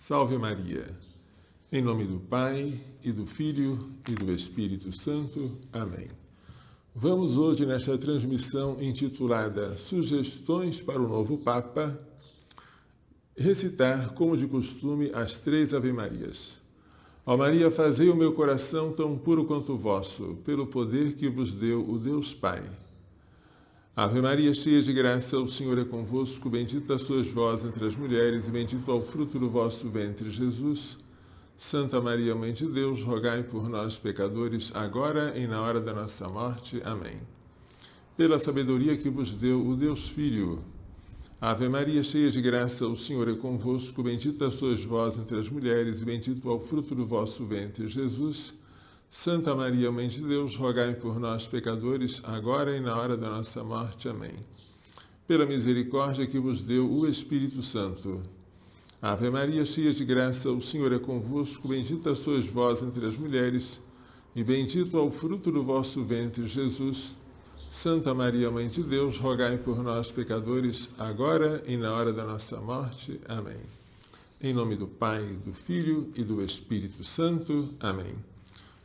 Salve Maria. Em nome do Pai, e do Filho, e do Espírito Santo. Amém. Vamos hoje, nesta transmissão intitulada Sugestões para o Novo Papa, recitar, como de costume, as 3 Ave-Marias. Ó Maria, fazei o meu coração tão puro quanto o vosso, pelo poder que vos deu o Deus Pai. Ave Maria, cheia de graça, o Senhor é convosco, bendita sois vós entre as mulheres, e bendito é o fruto do vosso ventre, Jesus. Santa Maria, Mãe de Deus, rogai por nós, pecadores, agora e na hora da nossa morte. Amém. Pela sabedoria que vos deu o Deus Filho. Ave Maria, cheia de graça, o Senhor é convosco, bendita sois vós entre as mulheres, e bendito é o fruto do vosso ventre, Jesus. Santa Maria, Mãe de Deus, rogai por nós, pecadores, agora e na hora da nossa morte. Amém. Pela misericórdia que vos deu o Espírito Santo. Ave Maria, cheia de graça, o Senhor é convosco, bendita sois vós entre as mulheres, e bendito é o fruto do vosso ventre, Jesus. Santa Maria, Mãe de Deus, rogai por nós, pecadores, agora e na hora da nossa morte. Amém. Em nome do Pai, do Filho e do Espírito Santo. Amém.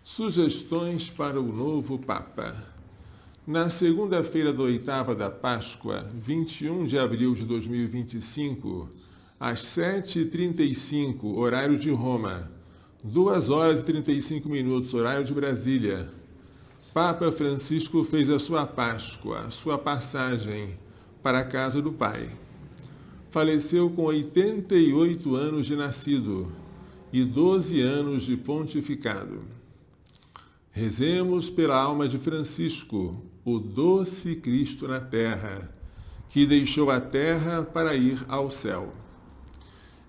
Sugestões para o novo Papa. Na segunda-feira da oitava da Páscoa, 21 de abril de 2025, às 7h35, horário de Roma, 2h35, horário de Brasília, Papa Francisco fez a sua Páscoa, a sua passagem para a casa do Pai. Faleceu com 88 anos de nascido e 12 anos de pontificado. Rezemos pela alma de Francisco, o doce Cristo na terra, que deixou a terra para ir ao céu.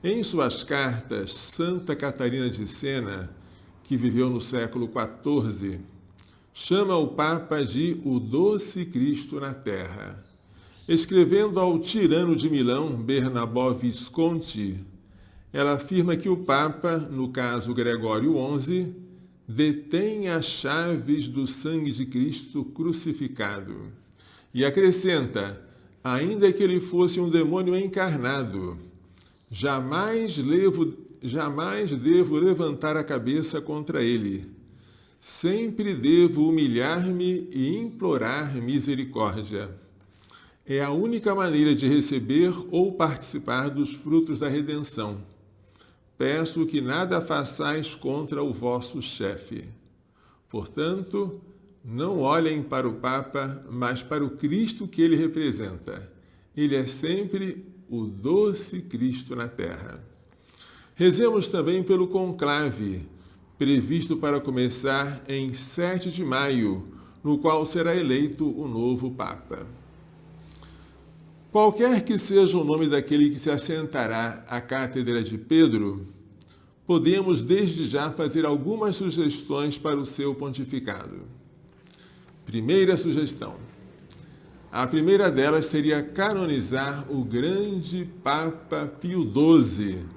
Em suas cartas, Santa Catarina de Sena, que viveu no século XIV, chama o Papa de o doce Cristo na terra. Escrevendo ao tirano de Milão, Bernabò Visconti, ela afirma que o Papa, no caso Gregório XI, detém as chaves do sangue de Cristo crucificado. E acrescenta, ainda que ele fosse um demônio encarnado, jamais devo levantar a cabeça contra ele. Sempre devo humilhar-me e implorar misericórdia. É a única maneira de receber ou participar dos frutos da redenção. Peço que nada façais contra o vosso chefe. Portanto, não olhem para o Papa, mas para o Cristo que ele representa. Ele é sempre o doce Cristo na terra. Rezemos também pelo conclave, previsto para começar em 7 de maio, no qual será eleito o novo Papa. Qualquer que seja o nome daquele que se assentará à cátedra de Pedro, podemos desde já fazer algumas sugestões para o seu pontificado. Primeira sugestão. A primeira delas seria canonizar o grande Papa Pio XII,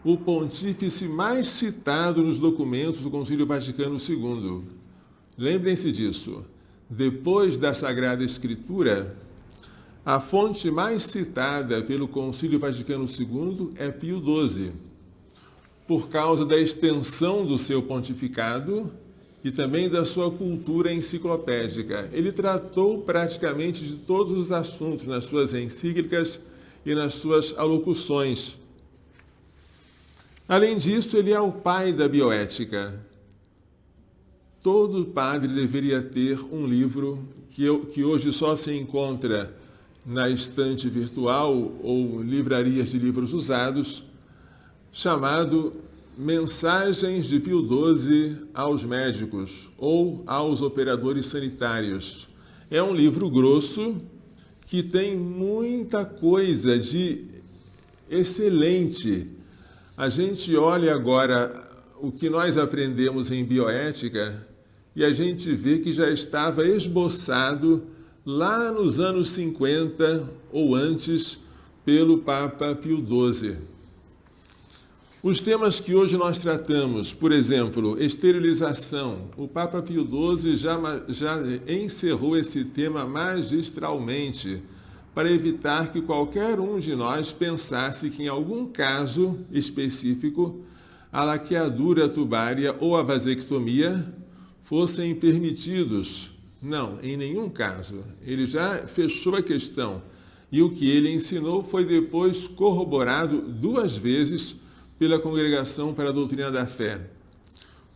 o pontífice mais citado nos documentos do Concílio Vaticano II. Lembrem-se disso. Depois da Sagrada Escritura, a fonte mais citada pelo Concílio Vaticano II é Pio XII, por causa da extensão do seu pontificado e também da sua cultura enciclopédica. Ele tratou praticamente de todos os assuntos nas suas encíclicas e nas suas alocuções. Além disso, ele é o pai da bioética. Todo padre deveria ter um livro que hoje só se encontra na estante virtual ou livrarias de livros usados, chamado Mensagens de Pio XII aos médicos ou aos operadores sanitários. É um livro grosso que tem muita coisa de excelente. A gente olha agora o que nós aprendemos em bioética e a gente vê que já estava esboçado lá nos anos 50 ou antes pelo Papa Pio XII. Os temas que hoje nós tratamos, por exemplo, esterilização, o Papa Pio XII já encerrou esse tema magistralmente para evitar que qualquer um de nós pensasse que em algum caso específico a laqueadura tubária ou a vasectomia fossem permitidos. Não, em nenhum caso. Ele já fechou a questão. E o que ele ensinou foi depois corroborado 2 vezes pela Congregação para a Doutrina da Fé.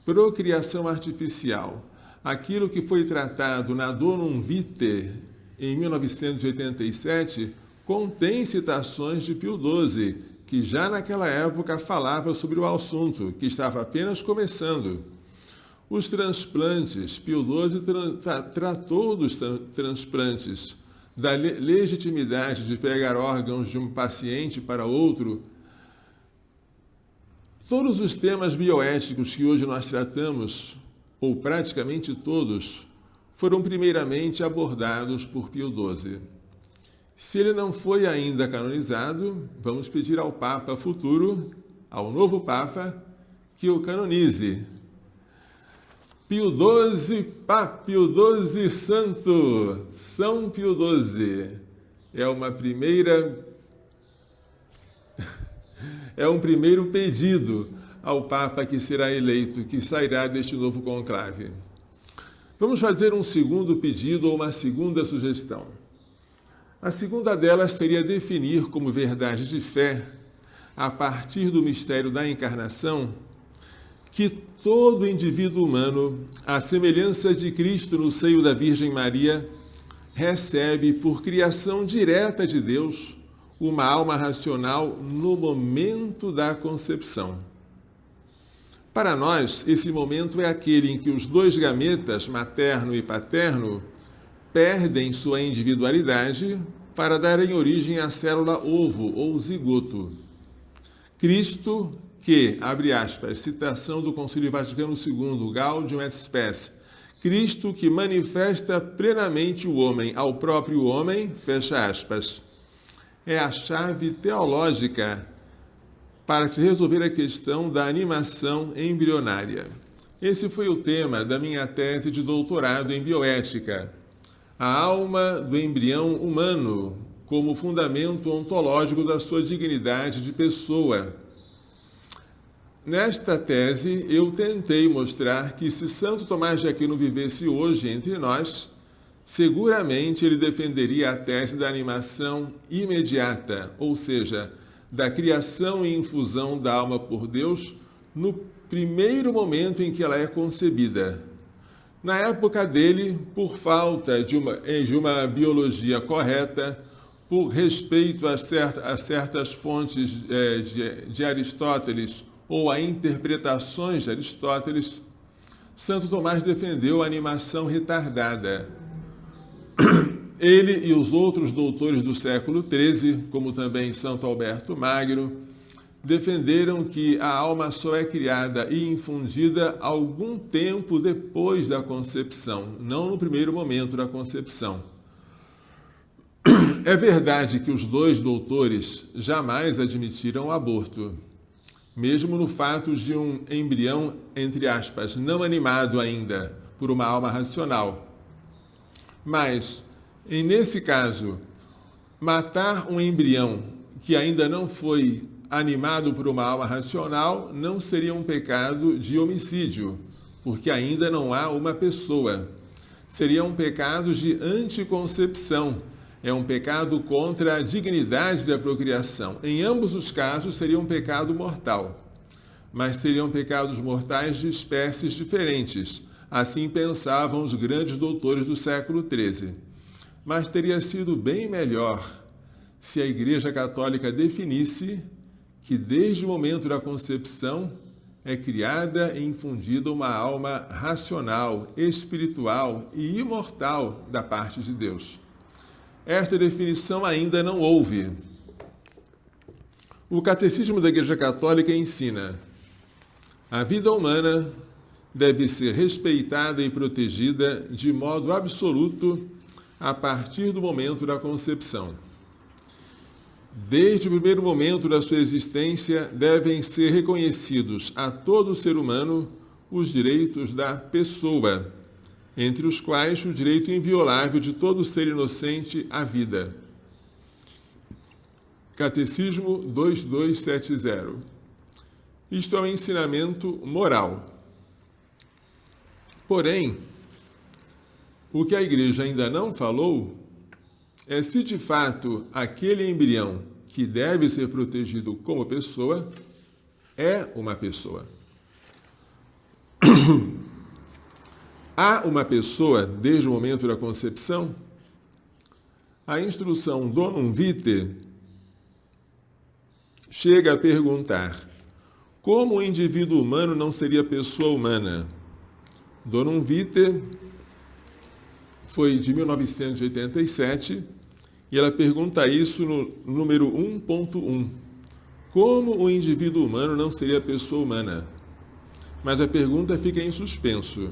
Procriação artificial. Aquilo que foi tratado na Donum Vitae, em 1987, contém citações de Pio XII, que já naquela época falava sobre o assunto, que estava apenas começando. Os transplantes, Pio XII tratou dos transplantes, da legitimidade de pegar órgãos de um paciente para outro. Todos os temas bioéticos que hoje nós tratamos, ou praticamente todos, foram primeiramente abordados por Pio XII. Se ele não foi ainda canonizado, vamos pedir ao Papa futuro, ao novo Papa, que o canonize. Pio XII, Pio XII Santo, São Pio XII, é um primeiro pedido ao Papa que será eleito, que sairá deste novo conclave. Vamos fazer um segundo pedido ou uma segunda sugestão. A segunda delas seria definir como verdade de fé, a partir do mistério da encarnação, que todo indivíduo humano, à semelhança de Cristo no seio da Virgem Maria, recebe, por criação direta de Deus, uma alma racional no momento da concepção. Para nós, esse momento é aquele em que os 2 gametas, materno e paterno, perdem sua individualidade para darem origem à célula ovo ou zigoto. Cristo, que, abre aspas, citação do Concílio Vaticano II, Gaudium et Spes, Cristo que manifesta plenamente o homem ao próprio homem, fecha aspas, é a chave teológica para se resolver a questão da animação embrionária. Esse foi o tema da minha tese de doutorado em bioética. A alma do embrião humano como fundamento ontológico da sua dignidade de pessoa. Nesta tese, eu tentei mostrar que se Santo Tomás de Aquino vivesse hoje entre nós, seguramente ele defenderia a tese da animação imediata, ou seja, da criação e infusão da alma por Deus no primeiro momento em que ela é concebida. Na época dele, por falta de uma biologia correta, por respeito a certas fontes de Aristóteles ou a interpretações de Aristóteles, Santo Tomás defendeu a animação retardada. Ele e os outros doutores do século XIII, como também Santo Alberto Magno, defenderam que a alma só é criada e infundida algum tempo depois da concepção, não no primeiro momento da concepção. É verdade que os 2 doutores jamais admitiram o aborto, mesmo no fato de um embrião, entre aspas, não animado ainda por uma alma racional. Mas, nesse caso, matar um embrião que ainda não foi animado por uma alma racional não seria um pecado de homicídio, porque ainda não há uma pessoa. Seria um pecado de anticoncepção, é um pecado contra a dignidade da procriação. Em ambos os casos seria um pecado mortal, mas seriam pecados mortais de espécies diferentes. Assim pensavam os grandes doutores do século XIII. Mas teria sido bem melhor se a Igreja Católica definisse que desde o momento da concepção é criada e infundida uma alma racional, espiritual e imortal da parte de Deus. Esta definição ainda não houve. O Catecismo da Igreja Católica ensina: a vida humana deve ser respeitada e protegida de modo absoluto a partir do momento da concepção. Desde o primeiro momento da sua existência, devem ser reconhecidos a todo ser humano os direitos da pessoa, entre os quais o direito inviolável de todo ser inocente à vida. Catecismo 2270. Isto é um ensinamento moral. Porém, o que a Igreja ainda não falou é se de fato aquele embrião que deve ser protegido como pessoa é uma pessoa. Há uma pessoa desde o momento da concepção? A instrução Donum Vitae chega a perguntar: como o indivíduo humano não seria pessoa humana? Donum Vitae foi de 1987 e ela pergunta isso no número 1.1. Como o indivíduo humano não seria pessoa humana? Mas a pergunta fica em suspenso.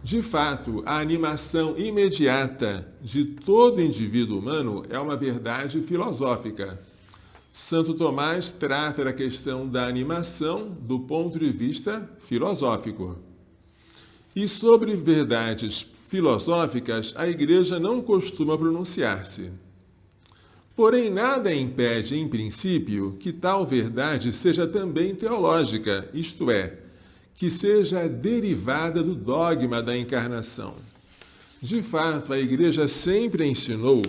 De fato, a animação imediata de todo indivíduo humano é uma verdade filosófica. Santo Tomás trata da questão da animação do ponto de vista filosófico. E sobre verdades filosóficas, a Igreja não costuma pronunciar-se. Porém, nada impede, em princípio, que tal verdade seja também teológica, isto é, que seja derivada do dogma da encarnação. De fato, a Igreja sempre ensinou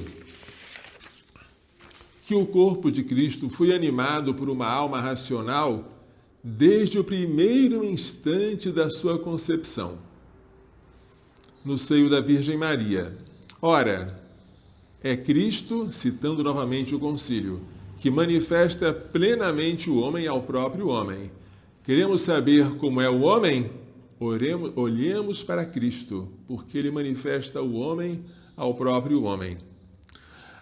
que o corpo de Cristo foi animado por uma alma racional desde o primeiro instante da sua concepção, no seio da Virgem Maria. Ora, é Cristo, citando novamente o concílio, que manifesta plenamente o homem ao próprio homem. Queremos saber como é o homem? Olhemos para Cristo, porque ele manifesta o homem ao próprio homem.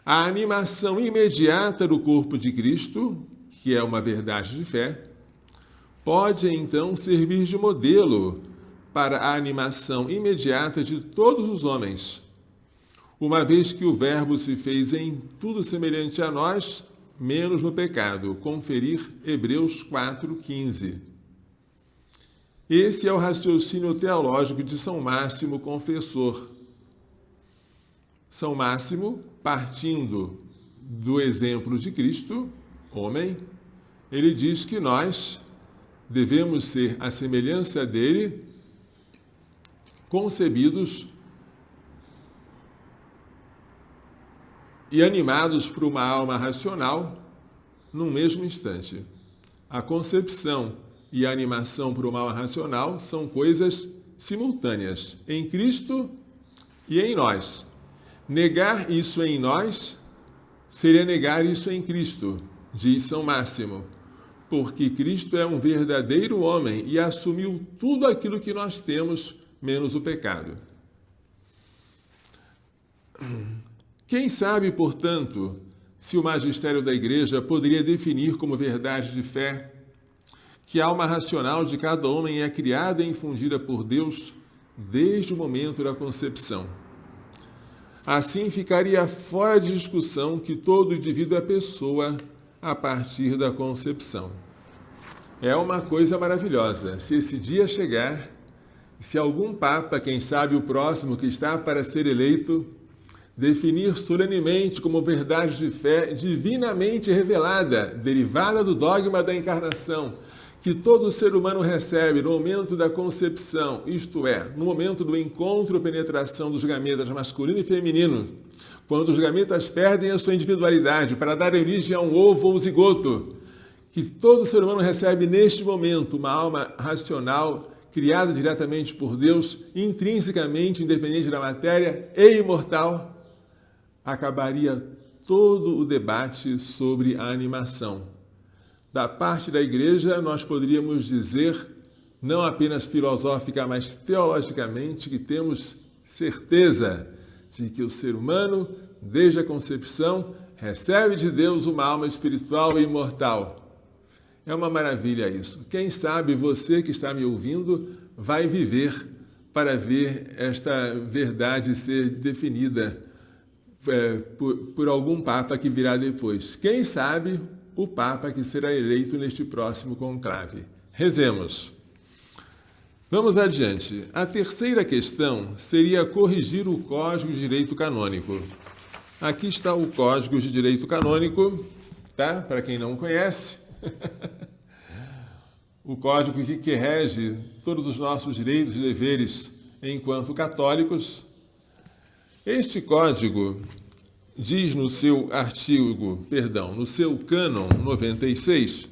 A animação imediata do corpo de Cristo, que é uma verdade de fé, pode então servir de modelo para a animação imediata de todos os homens, uma vez que o Verbo se fez em tudo semelhante a nós, menos no pecado. Conferir Hebreus 4,15. Esse é o raciocínio teológico de São Máximo Confessor. São Máximo, partindo do exemplo de Cristo, homem, ele diz que nós devemos ser à semelhança dele, concebidos e animados por uma alma racional num mesmo instante. A concepção e a animação por uma alma racional são coisas simultâneas em Cristo e em nós. Negar isso em nós seria negar isso em Cristo, diz São Máximo, porque Cristo é um verdadeiro homem e assumiu tudo aquilo que nós temos, menos o pecado. Quem sabe, portanto, se o magistério da Igreja poderia definir como verdade de fé que a alma racional de cada homem é criada e infundida por Deus desde o momento da concepção. Assim ficaria fora de discussão que todo indivíduo é pessoa a partir da concepção. É uma coisa maravilhosa. Se esse dia chegar, se algum Papa, quem sabe o próximo que está para ser eleito, definir solenemente como verdade de fé divinamente revelada, derivada do dogma da encarnação, que todo ser humano recebe no momento da concepção, isto é, no momento do encontro ou penetração dos gametas masculino e feminino, quando os gametas perdem a sua individualidade para dar origem a um ovo ou zigoto, que todo ser humano recebe neste momento uma alma racional, criada diretamente por Deus, intrinsecamente independente da matéria e imortal, acabaria todo o debate sobre a animação. Da parte da Igreja, nós poderíamos dizer, não apenas filosófica, mas teologicamente, que temos certeza de que o ser humano, desde a concepção, recebe de Deus uma alma espiritual e imortal. É uma maravilha isso. Quem sabe você que está me ouvindo vai viver para ver esta verdade ser definida por algum Papa que virá depois. Quem sabe o Papa que será eleito neste próximo conclave. Rezemos. Vamos adiante. A terceira questão seria corrigir o Código de Direito Canônico. Aqui está o Código de Direito Canônico. tá? Para quem não conhece, o código que rege todos os nossos direitos e deveres enquanto católicos. Este código diz no seu no seu cânon 96,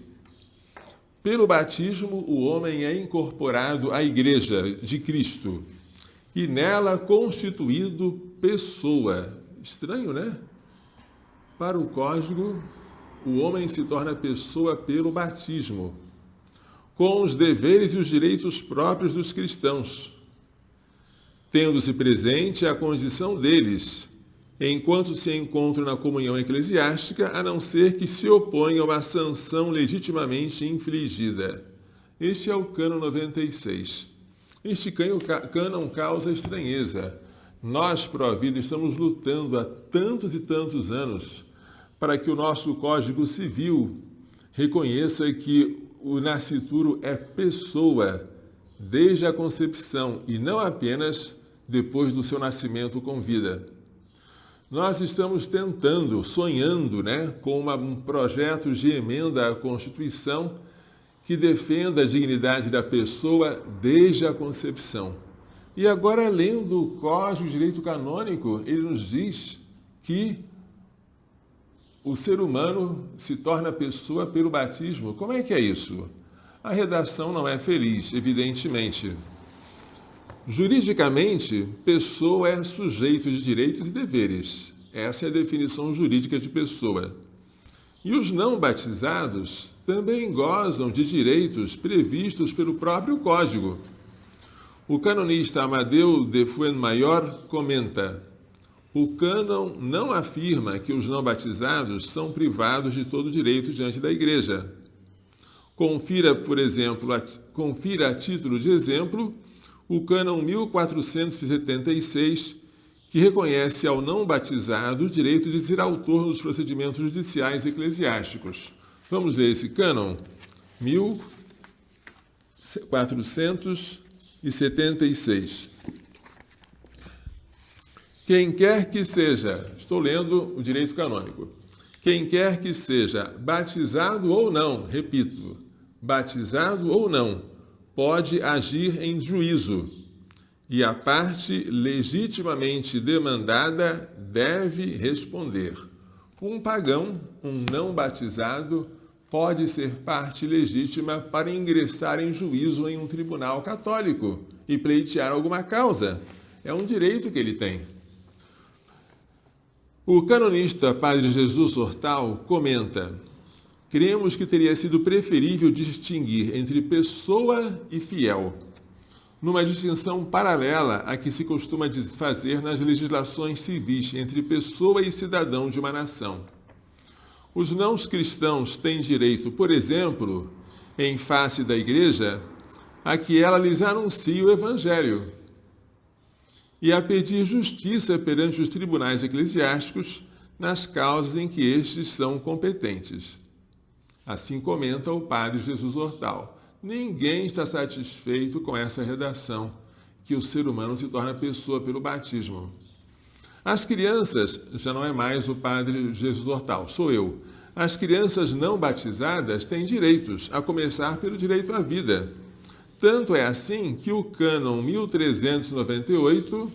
pelo batismo o homem é incorporado à Igreja de Cristo e nela constituído pessoa. Estranho, né? Para o código, o homem se torna pessoa pelo batismo, com os deveres e os direitos próprios dos cristãos, tendo-se presente a condição deles, enquanto se encontram na comunhão eclesiástica, a não ser que se oponham a uma sanção legitimamente infligida. Este é o cânon 96. Este cânon causa estranheza. Nós, pró-vida, estamos lutando há tantos e tantos anos para que o nosso Código Civil reconheça que o nascituro é pessoa desde a concepção e não apenas depois do seu nascimento com vida. Nós estamos tentando, sonhando, com um projeto de emenda à Constituição que defenda a dignidade da pessoa desde a concepção. E agora, lendo o Código de Direito Canônico, ele nos diz que o ser humano se torna pessoa pelo batismo. Como é que é isso? A redação não é feliz, evidentemente. Juridicamente, pessoa é sujeito de direitos e deveres. Essa é a definição jurídica de pessoa. E os não batizados também gozam de direitos previstos pelo próprio Código. O canonista Amadeu de Fuenmayor comenta: o cânon não afirma que os não batizados são privados de todo direito diante da Igreja. Confira, por exemplo, confira a título de exemplo o cânon 1476, que reconhece ao não batizado o direito de ser autor dos procedimentos judiciais e eclesiásticos. Vamos ler esse cânon? 1476. Quem quer que seja, estou lendo o direito canônico, quem quer que seja batizado ou não, repito, batizado ou não, pode agir em juízo, e a parte legitimamente demandada deve responder. Um pagão, um não batizado, pode ser parte legítima para ingressar em juízo em um tribunal católico e pleitear alguma causa. É um direito que ele tem. O canonista Padre Jesus Hortal comenta: cremos que teria sido preferível distinguir entre pessoa e fiel, numa distinção paralela à que se costuma fazer nas legislações civis entre pessoa e cidadão de uma nação. Os não cristãos têm direito, por exemplo, em face da Igreja, a que ela lhes anuncie o Evangelho e a pedir justiça perante os tribunais eclesiásticos nas causas em que estes são competentes. Assim comenta o Padre Jesus Hortal. Ninguém está satisfeito com essa redação, que o ser humano se torna pessoa pelo batismo. As crianças, já não é mais o Padre Jesus Hortal, sou eu. As crianças não batizadas têm direitos, a começar pelo direito à vida. Tanto é assim que o cânon 1398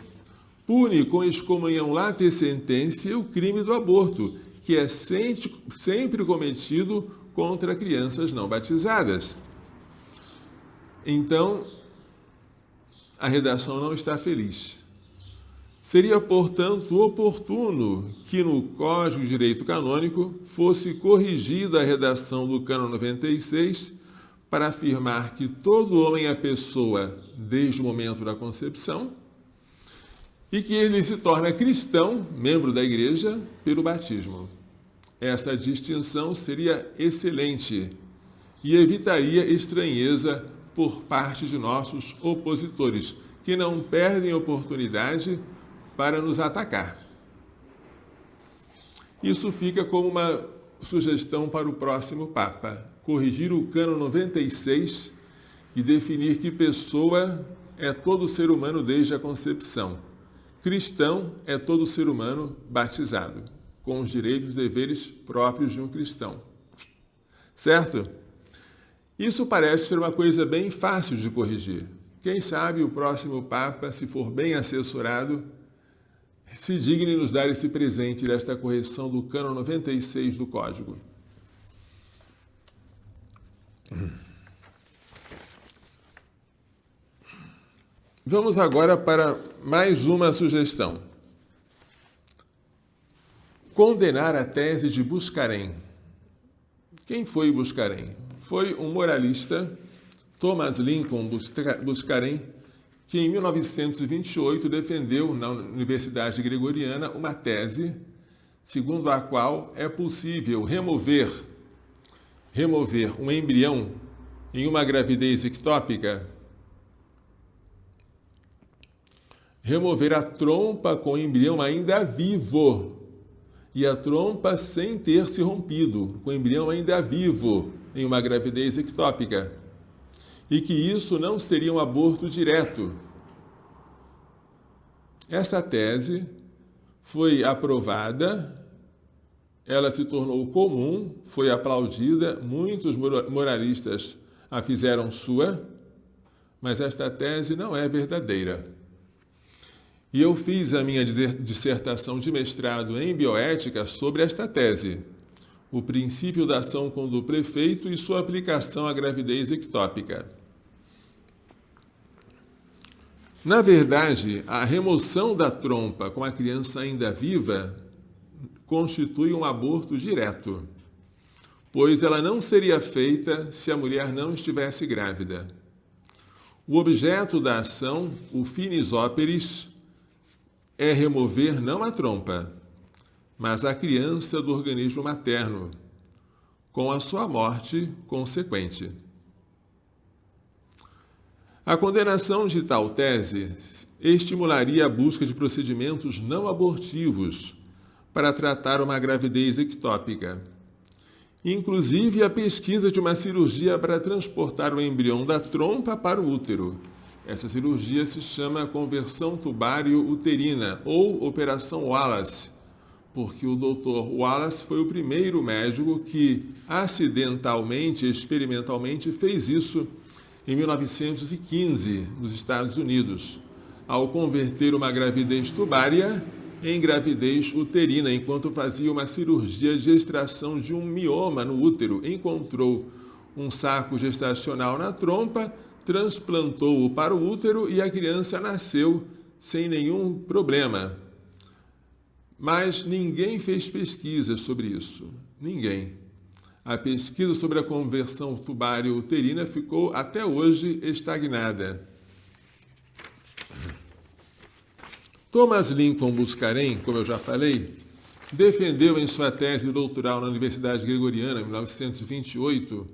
pune com excomunhão late sententia o crime do aborto, que é sempre cometido contra crianças não batizadas. Então, a redação não está feliz. Seria, portanto, oportuno que no Código de Direito Canônico fosse corrigida a redação do cânon 96 para afirmar que todo homem é pessoa desde o momento da concepção e que ele se torna cristão, membro da Igreja, pelo batismo. Essa distinção seria excelente e evitaria estranheza por parte de nossos opositores, que não perdem oportunidade para nos atacar. Isso fica como uma sugestão para o próximo Papa: corrigir o cânon 96 e definir que pessoa é todo ser humano desde a concepção. Cristão é todo ser humano batizado, com os direitos e deveres próprios de um cristão. certo? Isso parece ser uma coisa bem fácil de corrigir. Quem sabe o próximo Papa, se for bem assessorado, se digne nos dar esse presente desta correção do cânon 96 do Código. Vamos agora para mais uma sugestão. Condenar a tese de Buscarém. Quem foi Buscarém? Foi um moralista, Thomas Lincoln Buscarém, que em 1928 defendeu na Universidade Gregoriana uma tese segundo a qual é possível remover um embrião em uma gravidez ectópica, remover a trompa com o embrião ainda vivo e a trompa sem ter se rompido, com o embrião ainda vivo em uma gravidez ectópica, e que isso não seria um aborto direto. Esta tese foi aprovada, ela se tornou comum, foi aplaudida, muitos moralistas a fizeram sua, mas esta tese não é verdadeira. E eu fiz a minha dissertação de mestrado em bioética sobre esta tese, o princípio da ação com duplo efeito e sua aplicação à gravidez ectópica. Na verdade, a remoção da trompa com a criança ainda viva constitui um aborto direto, pois ela não seria feita se a mulher não estivesse grávida. O objeto da ação, o finis operis, é remover não a trompa, mas a criança do organismo materno, com a sua morte consequente. A condenação de tal tese estimularia a busca de procedimentos não abortivos para tratar uma gravidez ectópica, inclusive a pesquisa de uma cirurgia para transportar o embrião da trompa para o útero. Essa cirurgia se chama conversão tubário-uterina ou Operação Wallace, porque o Dr. Wallace foi o primeiro médico que acidentalmente, experimentalmente fez isso em 1915, nos Estados Unidos, ao converter uma gravidez tubária em gravidez uterina, enquanto fazia uma cirurgia de extração de um mioma no útero. Encontrou um saco gestacional na trompa, transplantou-o para o útero e a criança nasceu sem nenhum problema. Mas ninguém fez pesquisa sobre isso. Ninguém. A pesquisa sobre a conversão tubário-uterina ficou até hoje estagnada. Thomas Lincoln Buscarém, como eu já falei, defendeu em sua tese doutoral na Universidade Gregoriana, em 1928,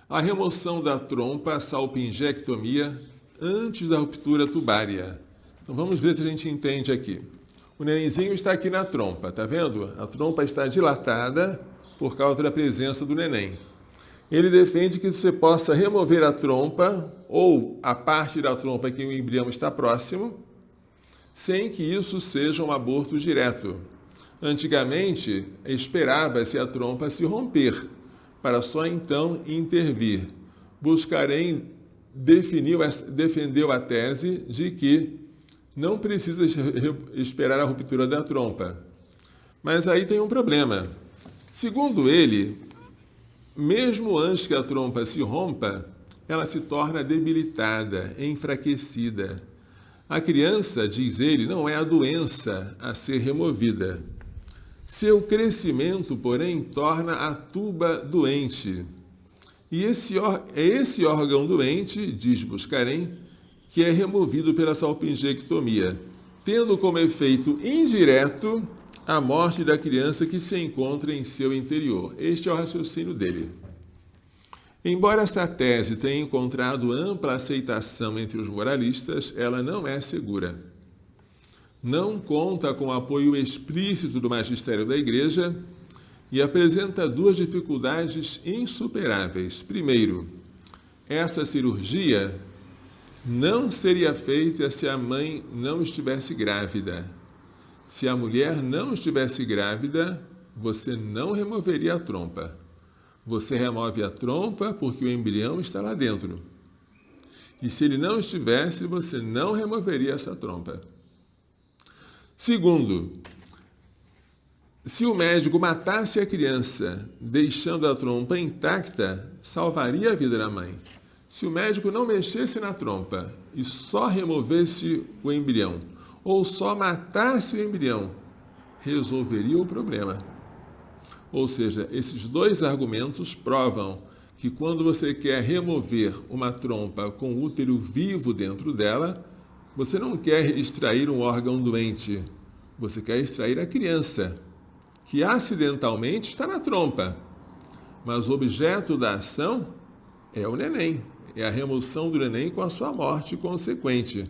a remoção da trompa, a salpingectomia, antes da ruptura tubária. Então vamos ver se a gente entende aqui. O nenenzinho está aqui na trompa, tá vendo? A trompa está dilatada por causa da presença do neném. Ele defende que você possa remover a trompa ou a parte da trompa que o embrião está próximo, sem que isso seja um aborto direto. Antigamente, esperava-se a trompa se romper, para só então intervir. Buscarém defendeu a tese de que não precisa esperar a ruptura da trompa. Mas aí tem um problema. Segundo ele, mesmo antes que a trompa se rompa, ela se torna debilitada, enfraquecida. A criança, diz ele, não é a doença a ser removida. Seu crescimento, porém, torna a tuba doente. E é esse órgão doente, diz Buscarém, que é removido pela salpingectomia, tendo como efeito indireto a morte da criança que se encontra em seu interior. Este é o raciocínio dele. Embora esta tese tenha encontrado ampla aceitação entre os moralistas, ela não é segura. Não conta com apoio explícito do magistério da Igreja e apresenta duas dificuldades insuperáveis. Primeiro, essa cirurgia não seria feita se a mãe não estivesse grávida. Se a mulher não estivesse grávida, você não removeria a trompa. Você remove a trompa porque o embrião está lá dentro. E se ele não estivesse, você não removeria essa trompa. Segundo, se o médico matasse a criança, deixando a trompa intacta, salvaria a vida da mãe. Se o médico não mexesse na trompa e só removesse o embrião, ou só matasse o embrião, resolveria o problema. Ou seja, esses dois argumentos provam que quando você quer remover uma trompa com útero vivo dentro dela, você não quer extrair um órgão doente, você quer extrair a criança, que acidentalmente está na trompa. Mas o objeto da ação é o neném, é a remoção do neném com a sua morte consequente.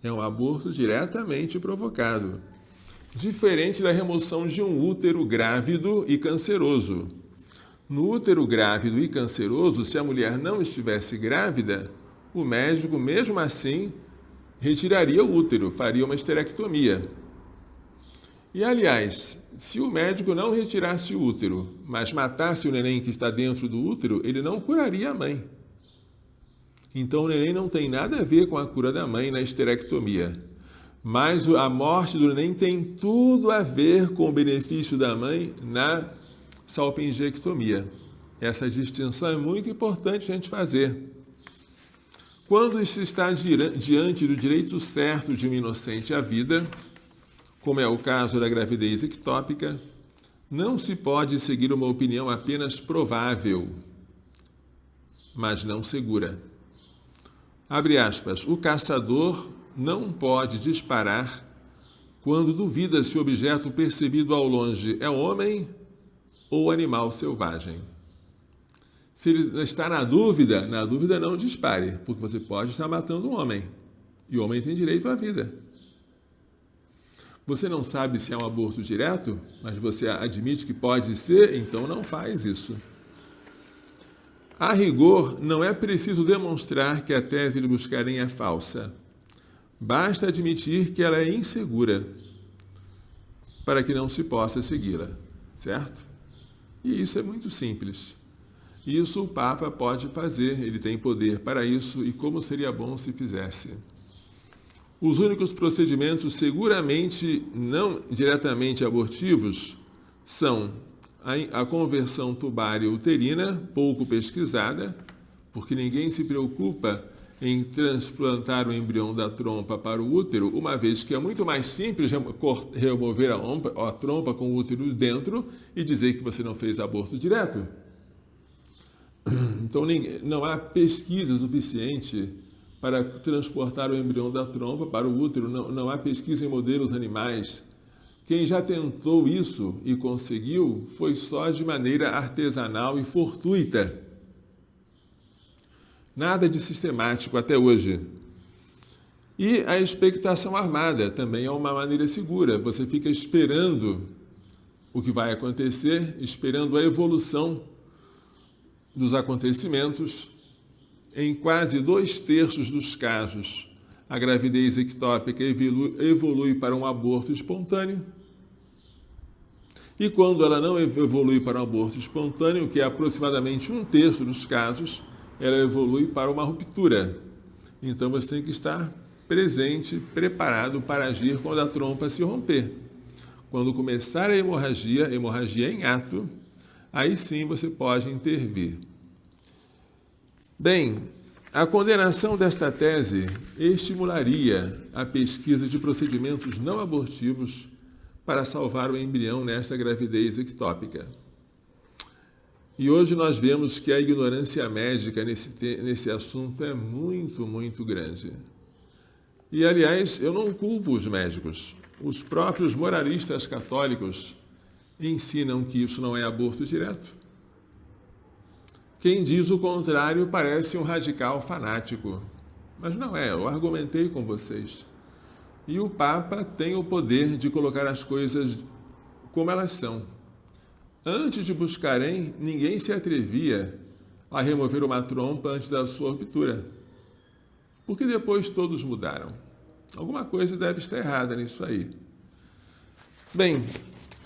É um aborto diretamente provocado. Diferente da remoção de um útero grávido e canceroso. No útero grávido e canceroso, se a mulher não estivesse grávida, o médico, mesmo assim, retiraria o útero, faria uma esterectomia. E, aliás, se o médico não retirasse o útero, mas matasse o neném que está dentro do útero, ele não curaria a mãe. Então, o neném não tem nada a ver com a cura da mãe na esterectomia. Mas a morte do neném tem tudo a ver com o benefício da mãe na salpingectomia. Essa distinção é muito importante a gente fazer. Quando se está diante do direito certo de um inocente à vida, como é o caso da gravidez ectópica, não se pode seguir uma opinião apenas provável, mas não segura. Abre aspas, o caçador não pode disparar quando duvida se o objeto percebido ao longe é homem ou animal selvagem. Se ele está na dúvida não dispare, porque você pode estar matando um homem. E o homem tem direito à vida. Você não sabe se é um aborto direto, mas você admite que pode ser, então não faz isso. A rigor, não é preciso demonstrar que a tese de Buscarin é falsa. Basta admitir que ela é insegura, para que não se possa segui-la, certo? E isso é muito simples. Isso o Papa pode fazer, ele tem poder para isso, e como seria bom se fizesse. Os únicos procedimentos seguramente não diretamente abortivos são a conversão tubário-uterina, pouco pesquisada, porque ninguém se preocupa em transplantar o embrião da trompa para o útero, uma vez que é muito mais simples remover a trompa com o útero dentro e dizer que você não fez aborto direto. Então, não há pesquisa suficiente para transportar o embrião da trompa para o útero, não há pesquisa em modelos animais. Quem já tentou isso e conseguiu foi só de maneira artesanal e fortuita. Nada de sistemático até hoje. E a expectação armada também é uma maneira segura. Você fica esperando o que vai acontecer, esperando a evolução dos acontecimentos. Em quase 2/3 dos casos, a gravidez ectópica evolui para um aborto espontâneo. E quando ela não evolui para um aborto espontâneo, que é aproximadamente 1/3 dos casos, ela evolui para uma ruptura. Então você tem que estar presente, preparado para agir quando a trompa se romper. Quando começar a hemorragia em ato, aí sim você pode intervir. Bem, a condenação desta tese estimularia a pesquisa de procedimentos não abortivos para salvar o embrião nesta gravidez ectópica. E hoje nós vemos que a ignorância médica nesse assunto é muito, muito grande. E, aliás, eu não culpo os médicos. Os próprios moralistas católicos ensinam que isso não é aborto direto. Quem diz o contrário parece um radical fanático. Mas não é, eu argumentei com vocês. E o Papa tem o poder de colocar as coisas como elas são. Antes de Buscarin, ninguém se atrevia a remover uma trompa antes da sua ruptura. Porque depois todos mudaram. Alguma coisa deve estar errada nisso aí. Bem,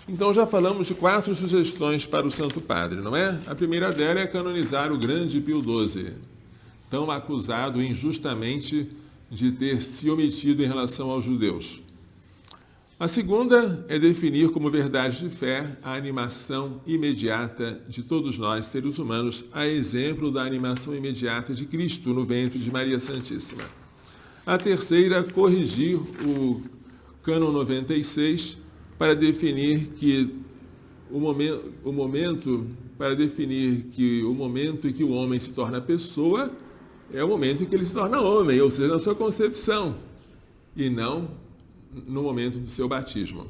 Então já falamos de 4 sugestões para o Santo Padre, não é? A primeira dela é canonizar o grande Pio XII, tão acusado injustamente de ter se omitido em relação aos judeus. A segunda é definir como verdade de fé a animação imediata de todos nós, seres humanos, a exemplo da animação imediata de Cristo no ventre de Maria Santíssima. A terceira, corrigir o cânon 96 para definir que o momento em que o homem se torna pessoa é o momento em que ele se torna homem, ou seja, na sua concepção, e não no momento do seu batismo.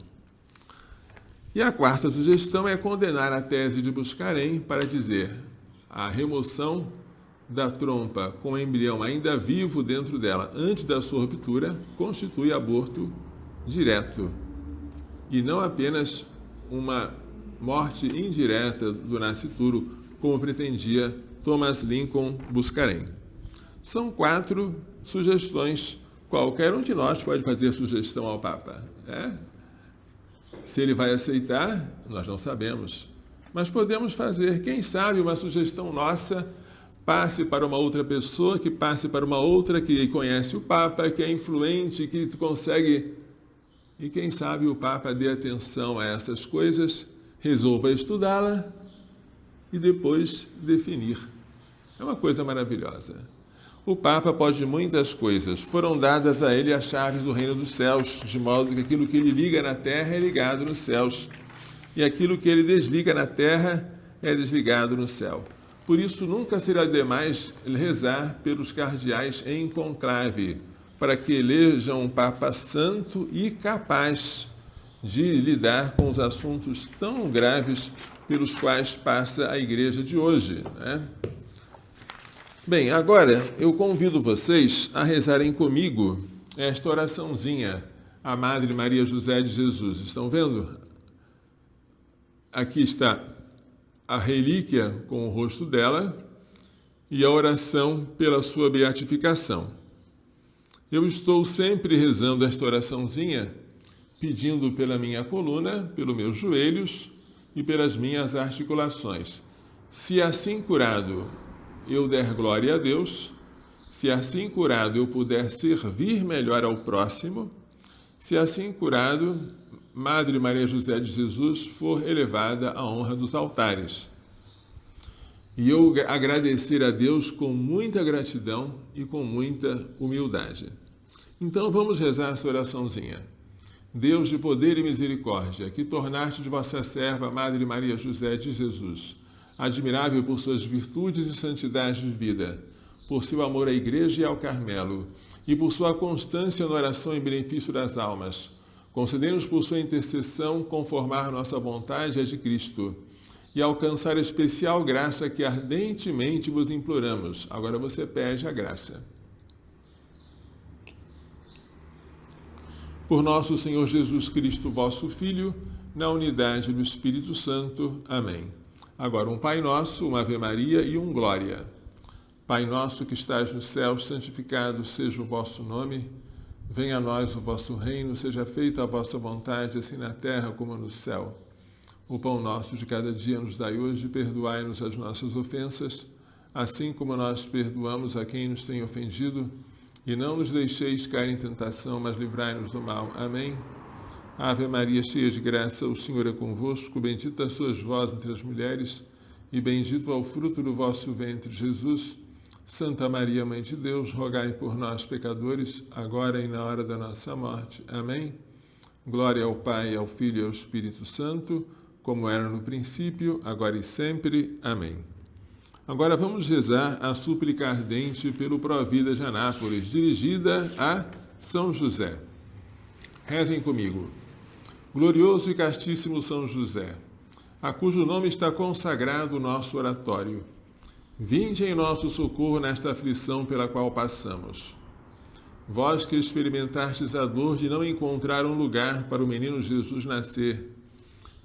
E a quarta sugestão é condenar a tese de Buscarém para dizer a remoção da trompa com o embrião ainda vivo dentro dela antes da sua ruptura constitui aborto direto e não apenas uma morte indireta do nascituro, como pretendia Thomas Lincoln Buscarém. São 4 sugestões. Qualquer um de nós pode fazer sugestão ao Papa. Se ele vai aceitar, nós não sabemos. Mas podemos fazer, quem sabe, uma sugestão nossa passe para uma outra pessoa, que passe para uma outra que conhece o Papa, que é influente, que consegue. E quem sabe o Papa dê atenção a essas coisas, resolva estudá-la e depois definir. É uma coisa maravilhosa. O Papa pode muitas coisas. Foram dadas a ele as chaves do reino dos céus, de modo que aquilo que ele liga na terra é ligado nos céus, e aquilo que ele desliga na terra é desligado no céu. Por isso, nunca será demais rezar pelos cardeais em conclave, para que elejam um Papa santo e capaz de lidar com os assuntos tão graves pelos quais passa a Igreja de hoje, né? Bem, agora eu convido vocês a rezarem comigo esta oraçãozinha à Madre Maria José de Jesus. Estão vendo? Aqui está a relíquia com o rosto dela e a oração pela sua beatificação. Eu estou sempre rezando esta oraçãozinha, pedindo pela minha coluna, pelos meus joelhos e pelas minhas articulações. Se assim curado eu der glória a Deus, se assim curado eu puder servir melhor ao próximo, se assim curado, Madre Maria José de Jesus for elevada à honra dos altares. E eu agradecer a Deus com muita gratidão e com muita humildade. Então vamos rezar essa oraçãozinha. Deus de poder e misericórdia, que tornaste de vossa serva, Madre Maria José de Jesus, admirável por suas virtudes e santidade de vida, por seu amor à Igreja e ao Carmelo, e por sua constância na oração em benefício das almas, concedei-nos por sua intercessão conformar nossa vontade à de Cristo, e alcançar a especial graça que ardentemente vos imploramos. Agora você pede a graça. Por nosso Senhor Jesus Cristo, vosso Filho, na unidade do Espírito Santo. Amém. Agora um Pai Nosso, uma Ave Maria e um Glória. Pai nosso que estais nos céus, santificado seja o vosso nome. Venha a nós o vosso reino, seja feita a vossa vontade, assim na terra como no céu. O pão nosso de cada dia nos dai hoje, perdoai-nos as nossas ofensas, assim como nós perdoamos a quem nos tem ofendido, e não nos deixeis cair em tentação, mas livrai-nos do mal. Amém. Ave Maria, cheia de graça, o Senhor é convosco, bendita sois vós entre as mulheres, e bendito é o fruto do vosso ventre, Jesus. Santa Maria, Mãe de Deus, rogai por nós, pecadores, agora e na hora da nossa morte. Amém. Glória ao Pai, ao Filho e ao Espírito Santo, como era no princípio, agora e sempre. Amém. Agora vamos rezar a súplica ardente pelo Provida de Anápolis, dirigida a São José. Rezem comigo. Glorioso e castíssimo São José, a cujo nome está consagrado o nosso oratório, vinde em nosso socorro nesta aflição pela qual passamos. Vós que experimentastes a dor de não encontrar um lugar para o menino Jesus nascer,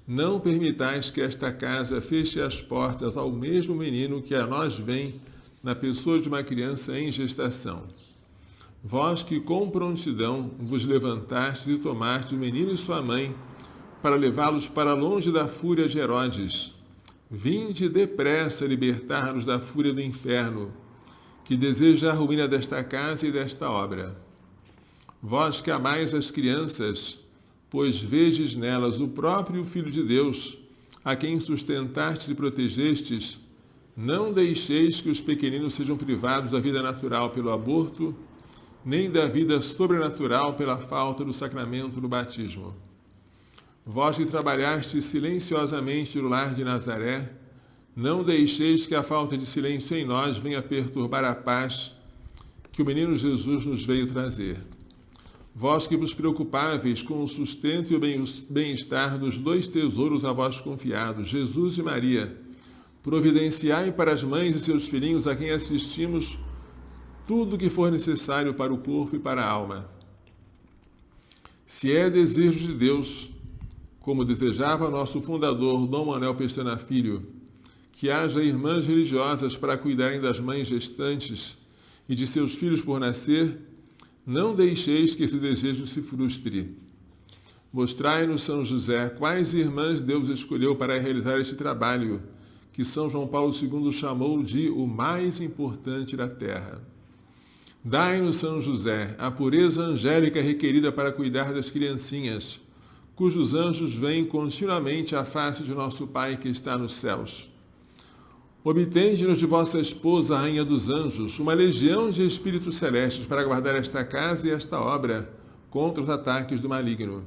não permitais que esta casa feche as portas ao mesmo menino que a nós vem na pessoa de uma criança em gestação. Vós que com prontidão vos levantastes e tomastes o menino e sua mãe para levá-los para longe da fúria de Herodes. Vinde depressa libertar-nos da fúria do inferno, que deseja a ruína desta casa e desta obra. Vós que amais as crianças, pois vedes nelas o próprio Filho de Deus, a quem sustentastes e protegestes, não deixeis que os pequeninos sejam privados da vida natural pelo aborto, nem da vida sobrenatural pela falta do sacramento do batismo. Vós que trabalhastes silenciosamente no lar de Nazaré, não deixeis que a falta de silêncio em nós venha perturbar a paz que o menino Jesus nos veio trazer. Vós que vos preocupáveis com o sustento e o bem-estar dos dois tesouros a vós confiados, Jesus e Maria, providenciai para as mães e seus filhinhos a quem assistimos tudo o que for necessário para o corpo e para a alma. Se é desejo de Deus, como desejava nosso fundador Dom Manuel Pestana Filho, que haja irmãs religiosas para cuidarem das mães gestantes e de seus filhos por nascer, não deixeis que esse desejo se frustre. Mostrai-nos, São José, quais irmãs Deus escolheu para realizar este trabalho, que São João Paulo II chamou de o mais importante da terra. Dai-nos, São José, a pureza angélica requerida para cuidar das criancinhas, cujos anjos veem continuamente a face de nosso Pai que está nos céus. Obtende-nos de vossa esposa, Rainha dos Anjos, uma legião de espíritos celestes para guardar esta casa e esta obra contra os ataques do maligno.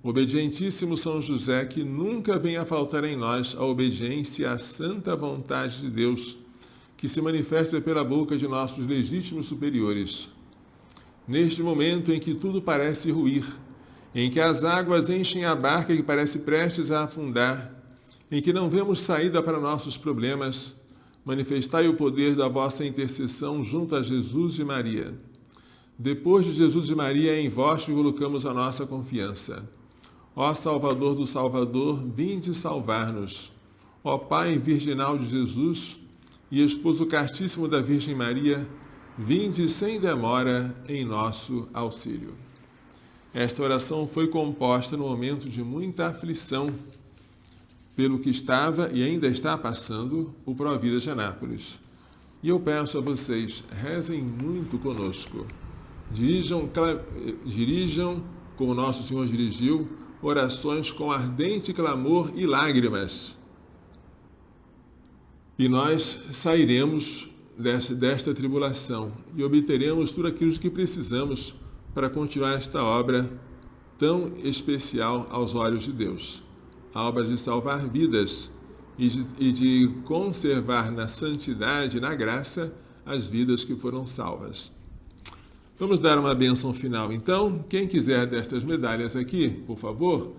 Obedientíssimo São José, que nunca venha faltar em nós a obediência à santa vontade de Deus, que se manifesta pela boca de nossos legítimos superiores. Neste momento em que tudo parece ruir, em que as águas enchem a barca que parece prestes a afundar, em que não vemos saída para nossos problemas, manifestai o poder da vossa intercessão junto a Jesus e Maria. Depois de Jesus e Maria, em vós colocamos a nossa confiança. Ó Salvador do Salvador, vinde salvar-nos. Ó Pai virginal de Jesus e Esposo castíssimo da Virgem Maria, vinde sem demora em nosso auxílio. Esta oração foi composta no momento de muita aflição, pelo que estava e ainda está passando o Providas de Anápolis. E eu peço a vocês, rezem muito conosco. Dirijam, como Nosso Senhor dirigiu, orações com ardente clamor e lágrimas. E nós sairemos desta tribulação e obteremos tudo aquilo que precisamos para continuar esta obra tão especial aos olhos de Deus. A obra de salvar vidas e de conservar na santidade e na graça as vidas que foram salvas. Vamos dar uma bênção final, então. Quem quiser destas medalhas aqui, por favor,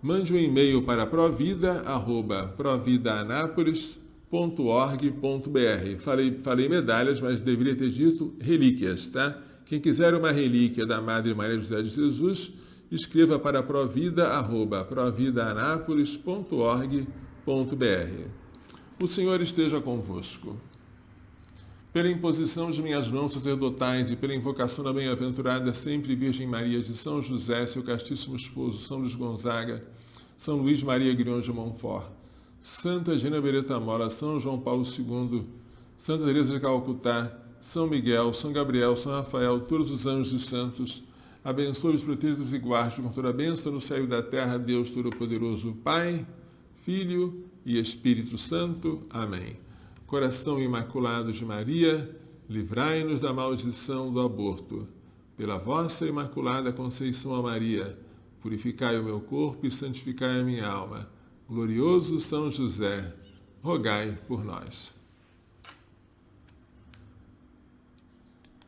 mande um e-mail para provida@providaanápolis.org.br. Falei medalhas, mas deveria ter dito relíquias, tá? Quem quiser uma relíquia da Madre Maria José de Jesus, escreva para provida@providaanápolis.org.br. O Senhor esteja convosco. Pela imposição de minhas mãos sacerdotais e pela invocação da bem-aventurada sempre Virgem Maria de São José, seu castíssimo esposo, São Luís Gonzaga, São Luís Maria Grião de Montfort, Santa Gina Beretta Mola, São João Paulo II, Santa Teresa de Calcutá, São Miguel, São Gabriel, São Rafael, todos os anjos e santos, abençoe-os, proteja-os e guarde com toda a bênção no céu e da terra, Deus Todo-Poderoso, Pai, Filho e Espírito Santo. Amém. Coração Imaculado de Maria, livrai-nos da maldição do aborto. Pela vossa Imaculada Conceição a Maria, purificai o meu corpo e santificai a minha alma. Glorioso São José, rogai por nós.